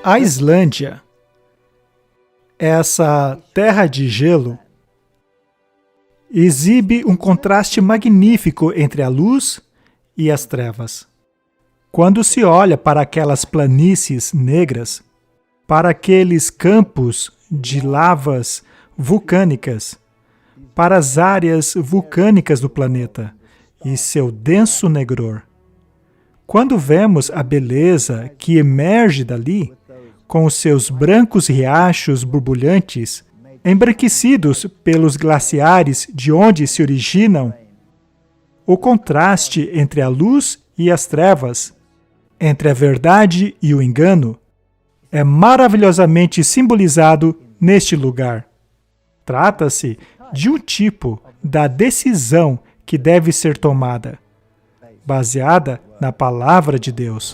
A Islândia, essa terra de gelo, exibe um contraste magnífico entre a luz e as trevas. Quando se olha para aquelas planícies negras, para aqueles campos de lavas vulcânicas, para as áreas vulcânicas do planeta e seu denso negror, quando vemos a beleza que emerge dali, com os seus brancos riachos borbulhantes, embranquecidos pelos glaciares de onde se originam, o contraste entre a luz e as trevas, entre a verdade e o engano, é maravilhosamente simbolizado neste lugar. Trata-se de um tipo da decisão que deve ser tomada, baseada na Palavra de Deus.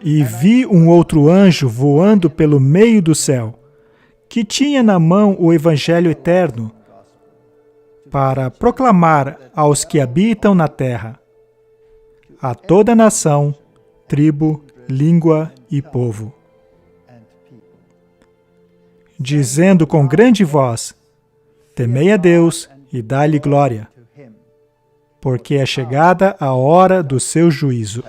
E vi um outro anjo voando pelo meio do céu, que tinha na mão o Evangelho eterno, para proclamar aos que habitam na terra, a toda nação, tribo, língua e povo, dizendo com grande voz: temei a Deus e dai-lhe glória, porque é chegada a hora do seu juízo.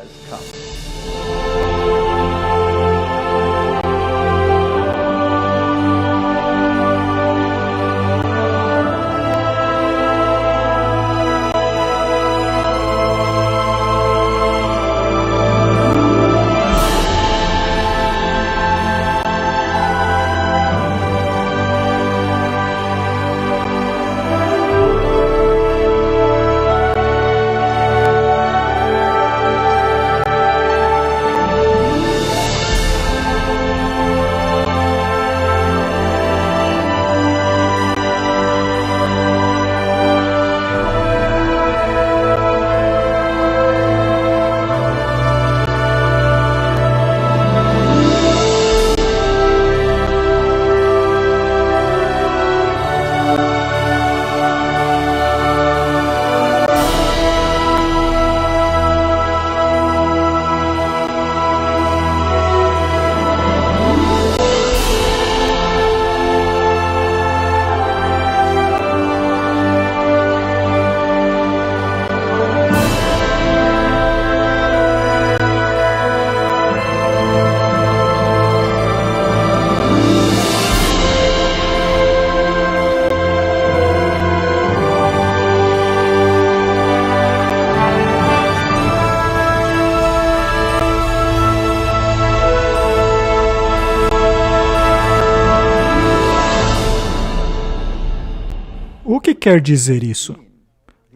O que quer dizer isso?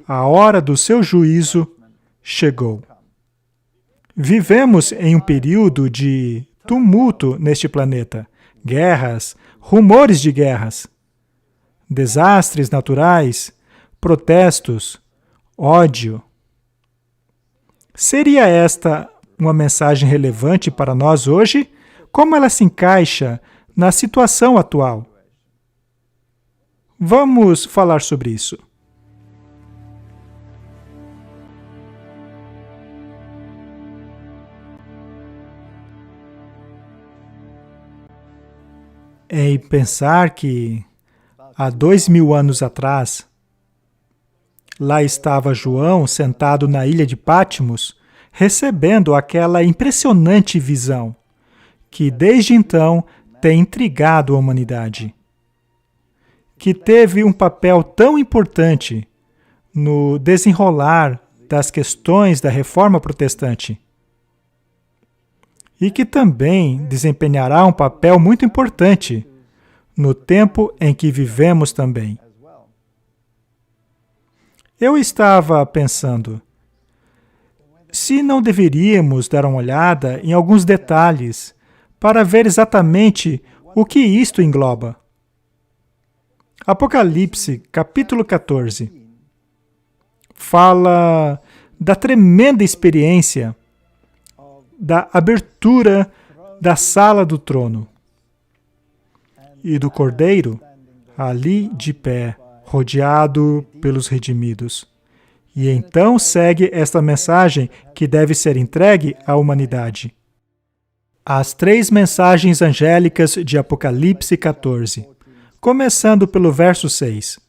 A hora do seu juízo chegou. Vivemos em um período de tumulto neste planeta. Guerras, rumores de guerras, desastres naturais, protestos, ódio. Seria esta uma mensagem relevante para nós hoje? Como ela se encaixa na situação atual? Vamos falar sobre isso. Em pensar que há 2000 anos atrás, lá estava João sentado na ilha de Patmos, recebendo aquela impressionante visão, que desde então tem intrigado a humanidade, que teve um papel tão importante no desenrolar das questões da Reforma Protestante e que também desempenhará um papel muito importante no tempo em que vivemos também. Eu estava pensando, se não deveríamos dar uma olhada em alguns detalhes para ver exatamente o que isto engloba. Apocalipse, capítulo 14, fala da tremenda experiência da abertura da sala do trono e do Cordeiro ali de pé, rodeado pelos redimidos. E então segue esta mensagem que deve ser entregue à humanidade. As 3 mensagens angélicas de Apocalipse 14, começando pelo verso 6.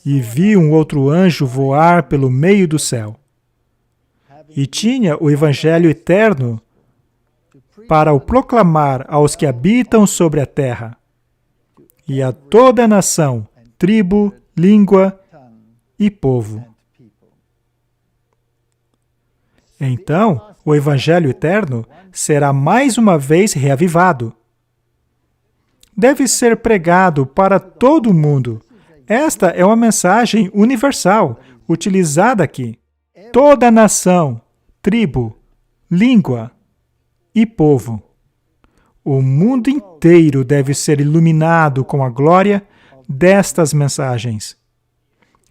E vi um outro anjo voar pelo meio do céu, e tinha o Evangelho eterno para o proclamar aos que habitam sobre a terra, e a toda nação, tribo, língua e povo. Então, o Evangelho eterno será mais uma vez reavivado. Deve ser pregado para todo o mundo. Esta é uma mensagem universal, utilizada aqui. Toda nação, tribo, língua e povo. O mundo inteiro deve ser iluminado com a glória destas mensagens.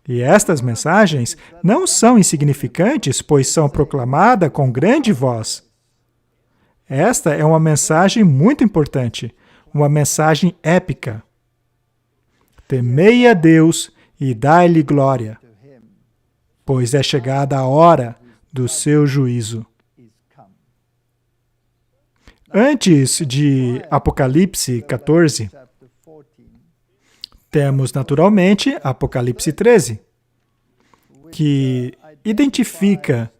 E estas mensagens não são insignificantes, pois são proclamadas com grande voz. Esta é uma mensagem muito importante, uma mensagem épica. Temei a Deus e dai-lhe glória, pois é chegada a hora do seu juízo. Antes de Apocalipse 14, temos naturalmente Apocalipse 13, que identifica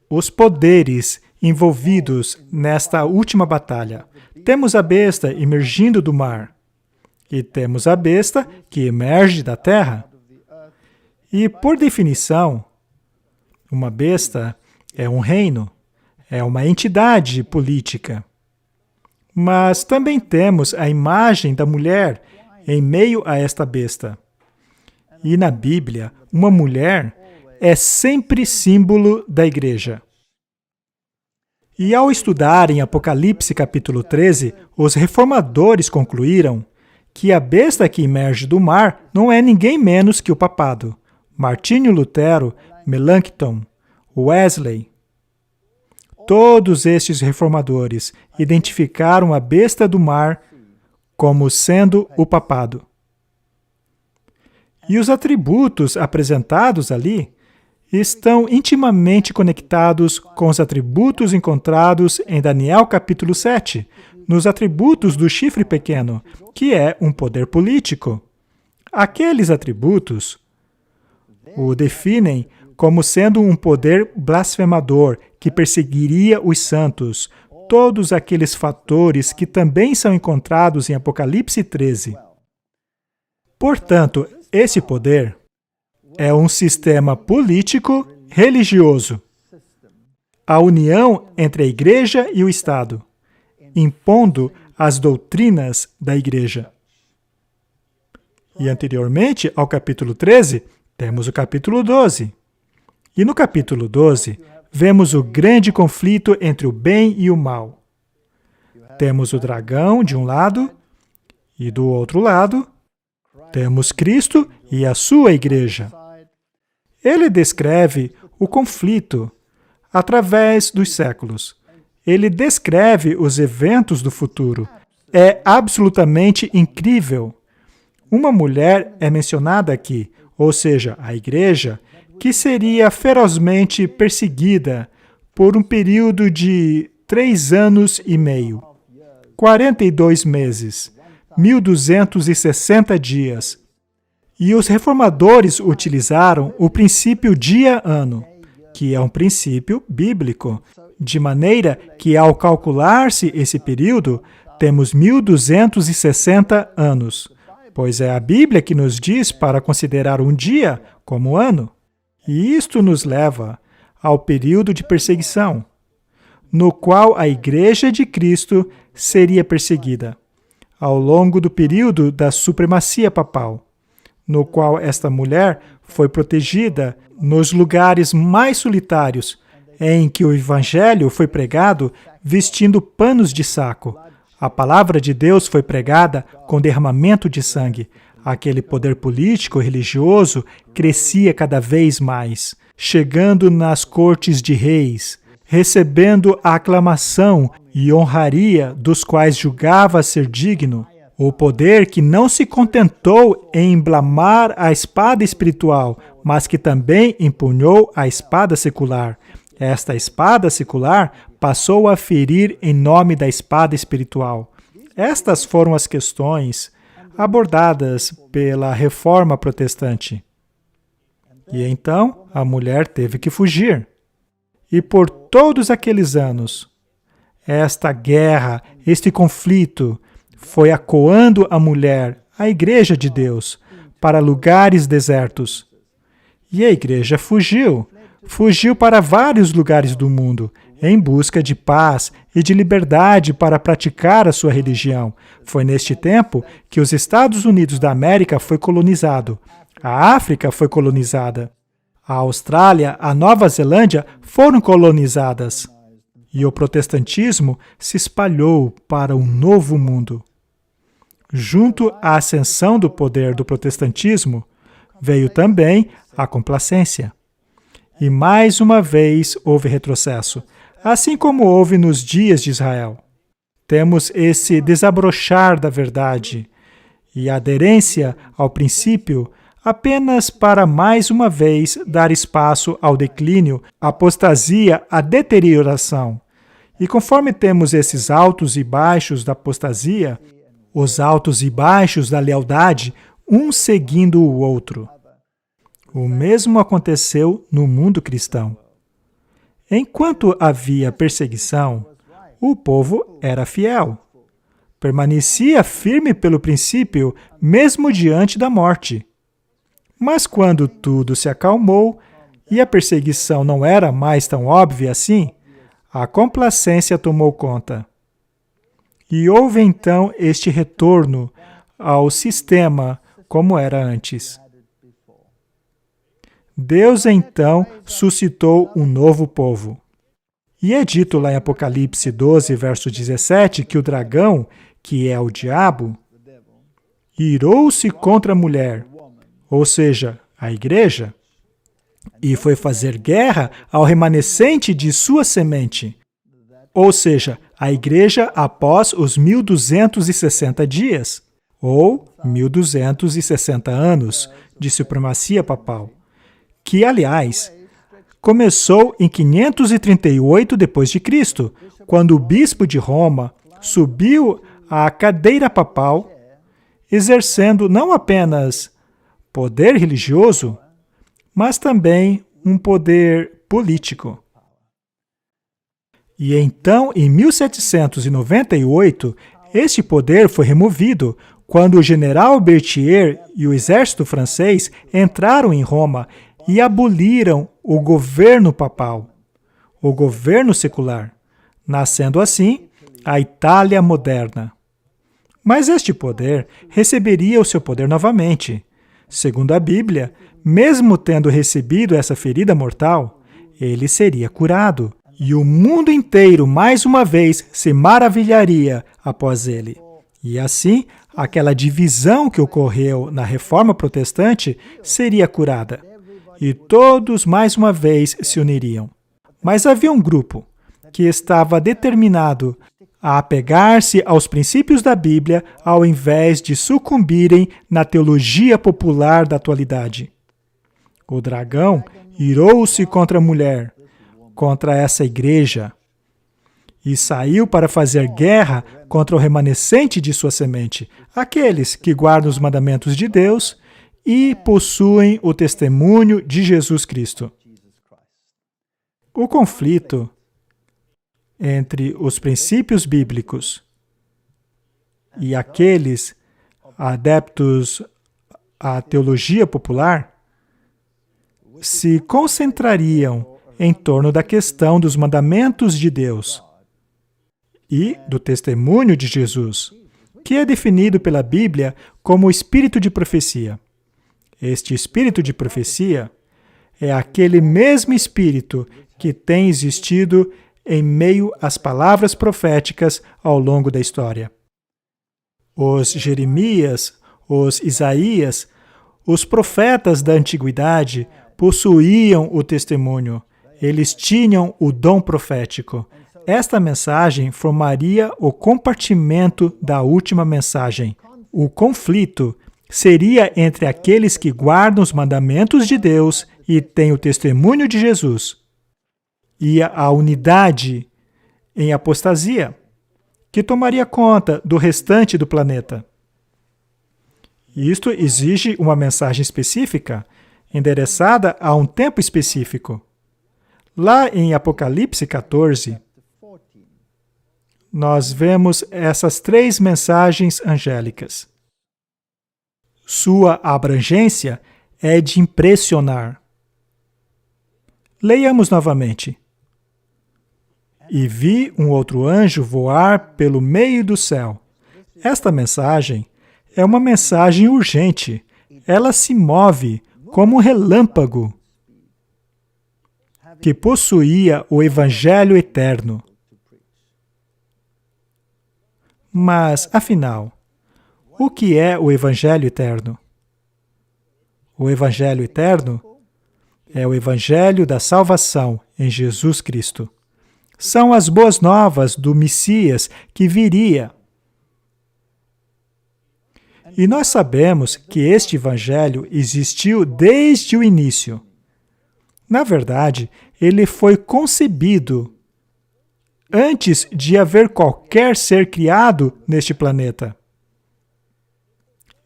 os poderes envolvidos nesta última batalha. Temos a besta emergindo do mar, e temos a besta que emerge da terra. E, por definição, uma besta é um reino, é uma entidade política. Mas também temos a imagem da mulher em meio a esta besta. E na Bíblia, uma mulher é sempre símbolo da igreja. E ao estudarem Apocalipse capítulo 13, os reformadores concluíram que a besta que emerge do mar não é ninguém menos que o papado. Martinho Lutero, Melanchthon, Wesley. Todos estes reformadores identificaram a besta do mar como sendo o papado. E os atributos apresentados ali estão intimamente conectados com os atributos encontrados em Daniel capítulo 7, nos atributos do chifre pequeno, que é um poder político. Aqueles atributos o definem como sendo um poder blasfemador que perseguiria os santos, todos aqueles fatores que também são encontrados em Apocalipse 13. Portanto, esse poder é um sistema político religioso, a união entre a igreja e o Estado, impondo as doutrinas da igreja. E anteriormente ao capítulo 13, temos o capítulo 12. E no capítulo 12, vemos o grande conflito entre o bem e o mal. Temos o dragão de um lado e do outro lado, temos Cristo e a sua igreja. Ele descreve o conflito através dos séculos. Ele descreve os eventos do futuro. É absolutamente incrível. Uma mulher é mencionada aqui, ou seja, a igreja, que seria ferozmente perseguida por um período de 3 anos e meio, 42 meses, 1260 dias. E os reformadores utilizaram o princípio dia-ano, que é um princípio bíblico, de maneira que, ao calcular-se esse período, temos 1260 anos, pois é a Bíblia que nos diz para considerar um dia como ano. E isto nos leva ao período de perseguição, no qual a Igreja de Cristo seria perseguida, ao longo do período da supremacia papal, no qual esta mulher foi protegida nos lugares mais solitários, em que o Evangelho foi pregado vestindo panos de saco. A palavra de Deus foi pregada com derramamento de sangue. Aquele poder político e religioso crescia cada vez mais, chegando nas cortes de reis, recebendo a aclamação e honraria dos quais julgava ser digno. O poder que não se contentou em emblamar a espada espiritual, mas que também empunhou a espada secular. Esta espada secular passou a ferir em nome da espada espiritual. Estas foram as questões abordadas pela Reforma Protestante. E então a mulher teve que fugir. E por todos aqueles anos, esta guerra, este conflito, foi acuando a mulher, a Igreja de Deus, para lugares desertos. E a Igreja fugiu para vários lugares do mundo, em busca de paz e de liberdade para praticar a sua religião. Foi neste tempo que os Estados Unidos da América foi colonizado, a África foi colonizada, a Austrália, a Nova Zelândia foram colonizadas, e o protestantismo se espalhou para um novo mundo. Junto à ascensão do poder do protestantismo, veio também a complacência. E mais uma vez houve retrocesso, assim como houve nos dias de Israel. Temos esse desabrochar da verdade e a aderência ao princípio apenas para mais uma vez dar espaço ao declínio, à apostasia, à deterioração. E conforme temos esses altos e baixos da apostasia, os altos e baixos da lealdade, um seguindo o outro. O mesmo aconteceu no mundo cristão. Enquanto havia perseguição, o povo era fiel. Permanecia firme pelo princípio, mesmo diante da morte. Mas quando tudo se acalmou e a perseguição não era mais tão óbvia assim, a complacência tomou conta. E houve então este retorno ao sistema como era antes. Deus então suscitou um novo povo. E é dito lá em Apocalipse 12, verso 17, que o dragão, que é o diabo, irou-se contra a mulher, ou seja, a igreja, e foi fazer guerra ao remanescente de sua semente, ou seja, a igreja após os 1260 dias, ou 1260 anos de supremacia papal, que, aliás, começou em 538 d.C., quando o bispo de Roma subiu à cadeira papal, exercendo não apenas poder religioso, mas também um poder político. E então, em 1798, este poder foi removido quando o general Berthier e o exército francês entraram em Roma e aboliram o governo papal, o governo secular, nascendo assim a Itália moderna. Mas este poder receberia o seu poder novamente. Segundo a Bíblia, mesmo tendo recebido essa ferida mortal, ele seria curado, e o mundo inteiro mais uma vez se maravilharia após ele. E assim, aquela divisão que ocorreu na Reforma Protestante seria curada. E todos, mais uma vez, se uniriam. Mas havia um grupo que estava determinado a apegar-se aos princípios da Bíblia ao invés de sucumbirem na teologia popular da atualidade. O dragão irou-se contra a mulher, contra essa igreja, e saiu para fazer guerra contra o remanescente de sua semente, aqueles que guardam os mandamentos de Deus e possuem o testemunho de Jesus Cristo. O conflito entre os princípios bíblicos e aqueles adeptos à teologia popular se concentrariam em torno da questão dos mandamentos de Deus e do testemunho de Jesus, que é definido pela Bíblia como o espírito de profecia. Este espírito de profecia é aquele mesmo espírito que tem existido em meio às palavras proféticas ao longo da história. Os Jeremias, os Isaías, os profetas da antiguidade possuíam o testemunho. Eles tinham o dom profético. Esta mensagem formaria o compartimento da última mensagem. O conflito seria entre aqueles que guardam os mandamentos de Deus e têm o testemunho de Jesus, e a unidade em apostasia, que tomaria conta do restante do planeta. Isto exige uma mensagem específica, endereçada a um tempo específico. Lá em Apocalipse 14, nós vemos essas 3 mensagens angélicas. Sua abrangência é de impressionar. Leiamos novamente. E vi um outro anjo voar pelo meio do céu. Esta mensagem é uma mensagem urgente. Ela se move como um relâmpago, que possuía o Evangelho eterno. Mas, afinal, o que é o Evangelho eterno? O Evangelho eterno é o Evangelho da salvação em Jesus Cristo. São as boas novas do Messias que viria. E nós sabemos que este Evangelho existiu desde o início. Na verdade, ele foi concebido antes de haver qualquer ser criado neste planeta.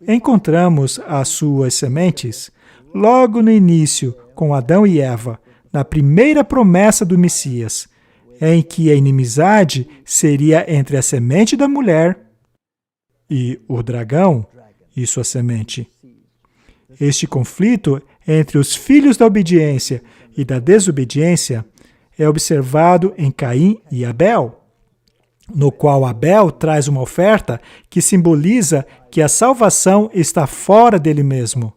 Encontramos as suas sementes logo no início com Adão e Eva, na primeira promessa do Messias, em que a inimizade seria entre a semente da mulher e o dragão e sua semente. Este conflito entre os filhos da obediência e da desobediência é observado em Caim e Abel, no qual Abel traz uma oferta que simboliza que a salvação está fora dele mesmo,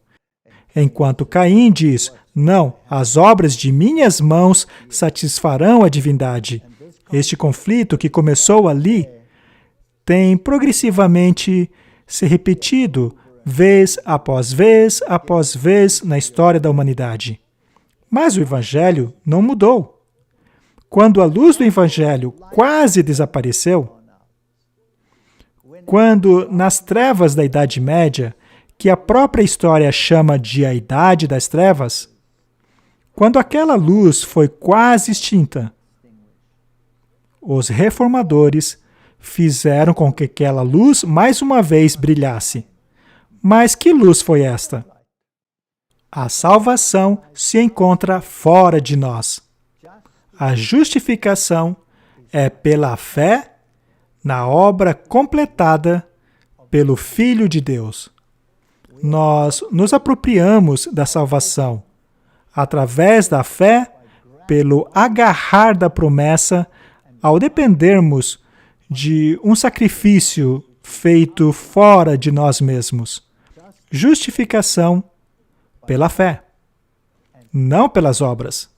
enquanto Caim diz: não, as obras de minhas mãos satisfarão a divindade. Este conflito que começou ali tem progressivamente se repetido vez após vez na história da humanidade. Mas o Evangelho não mudou. Quando a luz do Evangelho quase desapareceu, quando nas trevas da Idade Média, que a própria história chama de a Idade das Trevas, quando aquela luz foi quase extinta, os reformadores fizeram com que aquela luz mais uma vez brilhasse. Mas que luz foi esta? A salvação se encontra fora de nós. A justificação é pela fé na obra completada pelo Filho de Deus. Nós nos apropriamos da salvação através da fé, pelo agarrar da promessa, ao dependermos de um sacrifício feito fora de nós mesmos. Justificação pela fé, não pelas obras.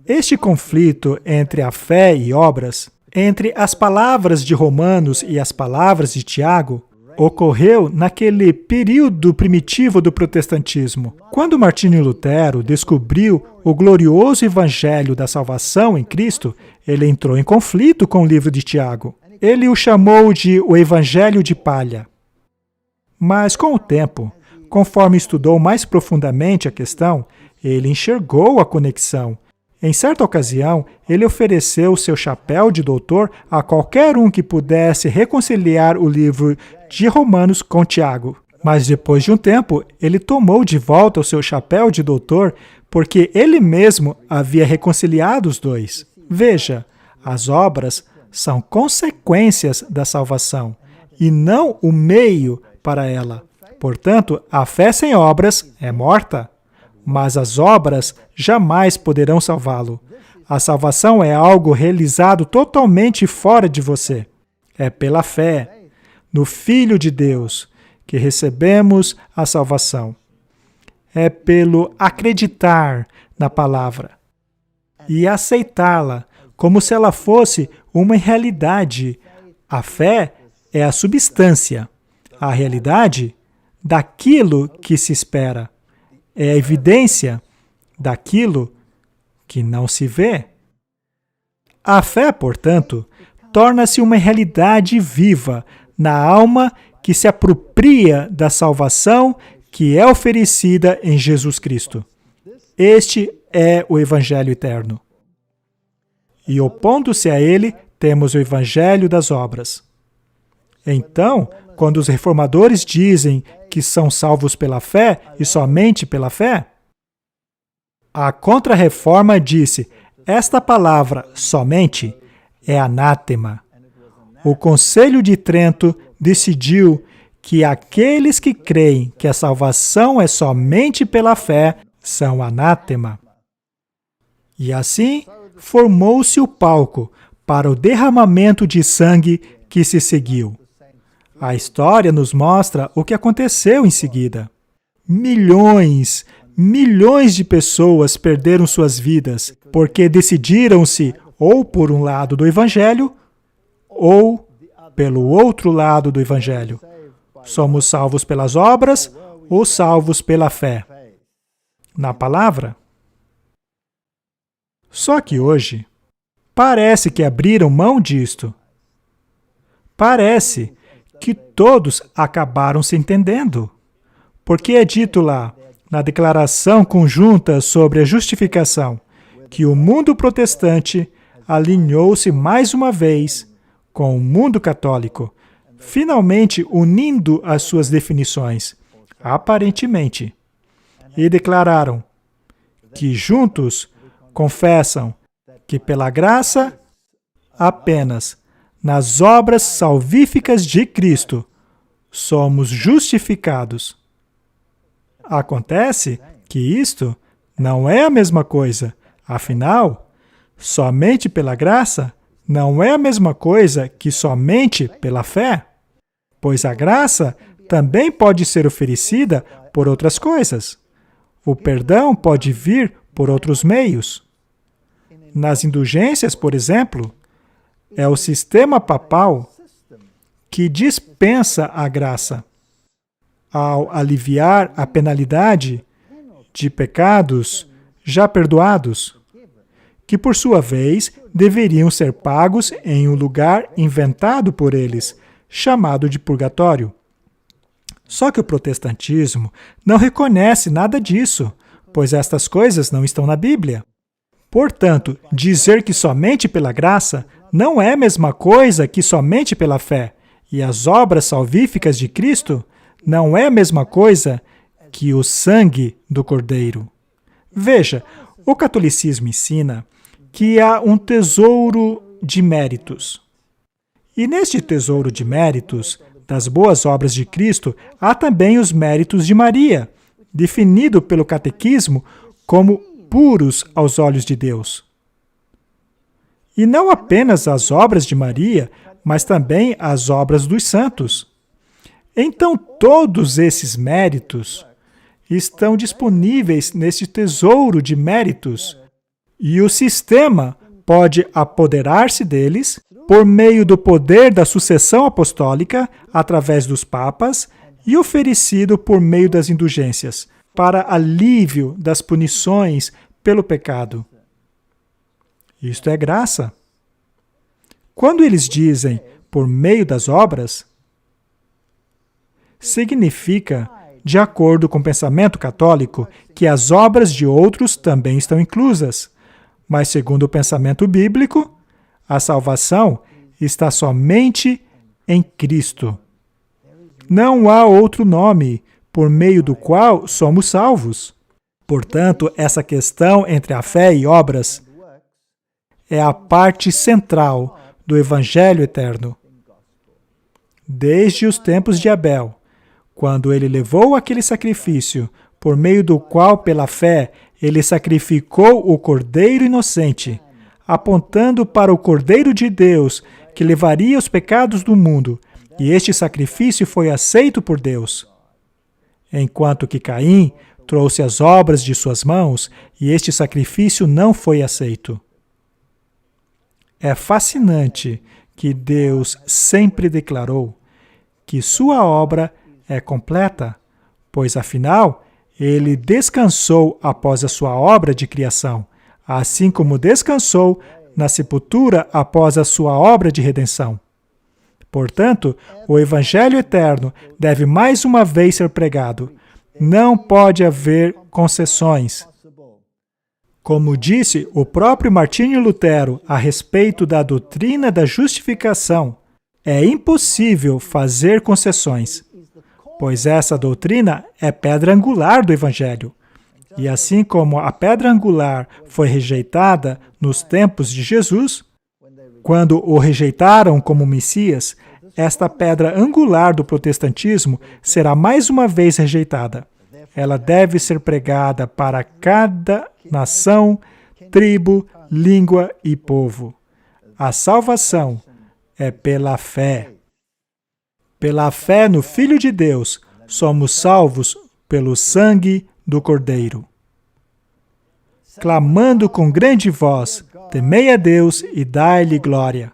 Este conflito entre a fé e obras, entre as palavras de Romanos e as palavras de Tiago, ocorreu naquele período primitivo do protestantismo. Quando Martinho Lutero descobriu o glorioso evangelho da salvação em Cristo, ele entrou em conflito com o livro de Tiago. Ele o chamou de o evangelho de palha. Mas com o tempo, conforme estudou mais profundamente a questão, ele enxergou a conexão. Em certa ocasião, ele ofereceu seu chapéu de doutor a qualquer um que pudesse reconciliar o livro de Romanos com Tiago. Mas depois de um tempo, ele tomou de volta o seu chapéu de doutor porque ele mesmo havia reconciliado os dois. Veja, as obras são consequências da salvação e não o meio para ela. Portanto, a fé sem obras é morta. Mas as obras jamais poderão salvá-lo. A salvação é algo realizado totalmente fora de você. É pela fé no Filho de Deus que recebemos a salvação. É pelo acreditar na palavra e aceitá-la como se ela fosse uma realidade. A fé é a substância, a realidade daquilo que se espera. É a evidência daquilo que não se vê. A fé, portanto, torna-se uma realidade viva na alma que se apropria da salvação que é oferecida em Jesus Cristo. Este é o Evangelho eterno. E opondo-se a ele, temos o Evangelho das obras. Então, quando os reformadores dizem que são salvos pela fé e somente pela fé, a Contra-Reforma disse: esta palavra somente é anátema. O Concílio de Trento decidiu que aqueles que creem que a salvação é somente pela fé são anátema. E assim, formou-se o palco para o derramamento de sangue que se seguiu. A história nos mostra o que aconteceu em seguida. Milhões de pessoas perderam suas vidas porque decidiram-se ou por um lado do Evangelho ou pelo outro lado do Evangelho. Somos salvos pelas obras ou salvos pela fé? Na palavra? Só que hoje, parece que abriram mão disto. Parece que todos acabaram se entendendo. Porque é dito lá, na Declaração Conjunta sobre a Justificação, que o mundo protestante alinhou-se mais uma vez com o mundo católico, finalmente unindo as suas definições, aparentemente, e declararam que juntos confessam que pela graça, apenas nas obras salvíficas de Cristo, somos justificados. Acontece que isto não é a mesma coisa. Afinal, somente pela graça não é a mesma coisa que somente pela fé, pois a graça também pode ser oferecida por outras coisas. O perdão pode vir por outros meios. Nas indulgências, por exemplo, é o sistema papal que dispensa a graça. Ao aliviar a penalidade de pecados já perdoados, que por sua vez deveriam ser pagos em um lugar inventado por eles, chamado de purgatório. Só que o protestantismo não reconhece nada disso, pois estas coisas não estão na Bíblia. Portanto, dizer que somente pela graça não é a mesma coisa que somente pela fé, e as obras salvíficas de Cristo não é a mesma coisa que o sangue do Cordeiro. Veja, o catolicismo ensina que há um tesouro de méritos. E neste tesouro de méritos, das boas obras de Cristo, há também os méritos de Maria, definido pelo catequismo como puros aos olhos de Deus. E não apenas as obras de Maria, mas também as obras dos santos. Então, todos esses méritos estão disponíveis neste tesouro de méritos, e o sistema pode apoderar-se deles por meio do poder da sucessão apostólica através dos papas e oferecido por meio das indulgências, para alívio das punições pelo pecado. Isto é graça. Quando eles dizem por meio das obras, significa, de acordo com o pensamento católico, que as obras de outros também estão inclusas. Mas, segundo o pensamento bíblico, a salvação está somente em Cristo. Não há outro nome por meio do qual somos salvos. Portanto, essa questão entre a fé e obras é a parte central do Evangelho eterno. Desde os tempos de Abel, quando ele levou aquele sacrifício, por meio do qual, pela fé, ele sacrificou o Cordeiro inocente, apontando para o Cordeiro de Deus, que levaria os pecados do mundo, e este sacrifício foi aceito por Deus. Enquanto que Caim trouxe as obras de suas mãos, e este sacrifício não foi aceito. É fascinante que Deus sempre declarou que sua obra é completa, pois afinal, ele descansou após a sua obra de criação, assim como descansou na sepultura após a sua obra de redenção. Portanto, o Evangelho eterno deve mais uma vez ser pregado. Não pode haver concessões. Como disse o próprio Martinho Lutero a respeito da doutrina da justificação, é impossível fazer concessões, pois essa doutrina é pedra angular do Evangelho. E assim como a pedra angular foi rejeitada nos tempos de Jesus, quando o rejeitaram como Messias, esta pedra angular do protestantismo será mais uma vez rejeitada. Ela deve ser pregada para cada nação, tribo, língua e povo. A salvação é pela fé. Pela fé no Filho de Deus, somos salvos pelo sangue do Cordeiro. Clamando com grande voz, temei a Deus e dai-lhe glória.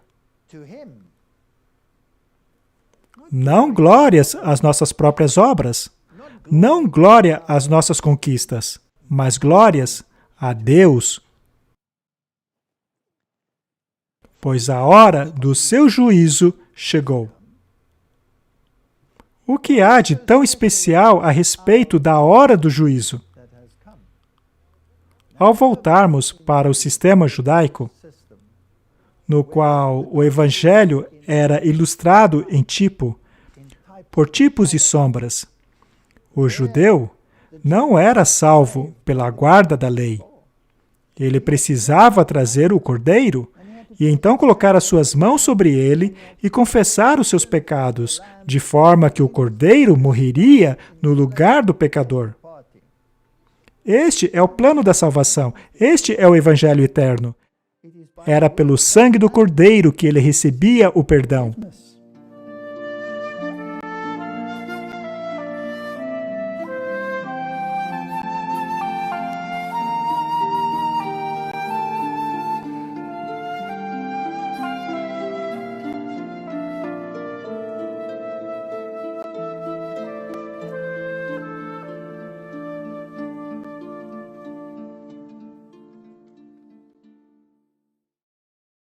Não glórias às nossas próprias obras, não glória às nossas conquistas, mas glórias a Deus. Pois a hora do seu juízo chegou. O que há de tão especial a respeito da hora do juízo? Ao voltarmos para o sistema judaico, no qual o Evangelho era ilustrado em tipo, por tipos e sombras, o judeu não era salvo pela guarda da lei. Ele precisava trazer o cordeiro e então colocar as suas mãos sobre ele e confessar os seus pecados, de forma que o cordeiro morreria no lugar do pecador. Este é o plano da salvação. Este é o Evangelho eterno. Era pelo sangue do cordeiro que ele recebia o perdão.